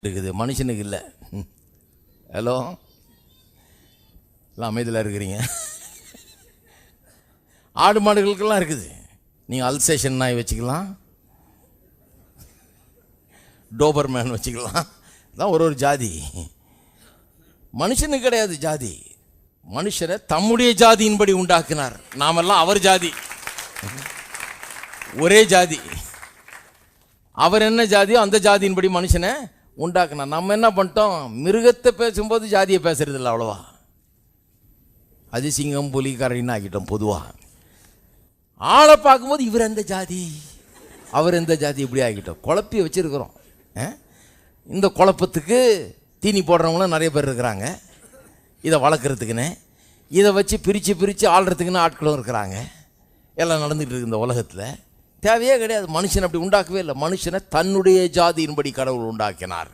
இருக்குது, மனுஷனுக்கு இல்லை. ஹலோ, எல்லாம் அமைதியில் இருக்கிறீங்க. ஆடு மாடுகளுக்கெல்லாம் இருக்குது. நீங்கள் அல்சேஷன் நாய் வச்சுக்கலாம், டோபர்மேன் வச்சுக்கலாம். தான் ஒரு ஜாதி. மனுஷனுக்கு கிடையாது ஜாதி. மனுஷரை தம்முடைய ஜாதியின்படி உண்டாக்கினார். நாமெல்லாம் அவர் ஜாதி, ஒரே ஜாதி. அவர் என்ன ஜாதியோ அந்த ஜாதியின்படி மனுஷனை உண்டாக்கினார். நம்ம என்ன பண்ணிட்டோம், மிருகத்தை பேசும்போது ஜாதியை பேசுறது இல்லை அவ்வளோவா. அது சிங்கம் புலி கரடின்னு ஆக்கிட்டோம். பொதுவாக ஆளை பார்க்கும்போது இவர் எந்த ஜாதி, அவர் எந்த ஜாதி, இப்படி ஆக்கிட்டோம். குழப்பி வச்சுருக்கிறோம். இந்த குழப்பத்துக்கு தீனி போடுறவங்களும் நிறைய பேர் இருக்கிறாங்க. இதை வளர்க்குறதுக்குன்னு, இதை வச்சு பிரித்து ஆள்றதுக்குன்னு ஆட்களும் இருக்கிறாங்க. எல்லாம் நடந்துகிட்டு இருக்கு இந்த உலகத்தில். தேவையே கிடையாது. மனுஷன் அப்படி உண்டாக்கவே இல்லை. மனுஷனை தன்னுடைய ஜாதியின்படி கடவுள் உண்டாக்கினார்.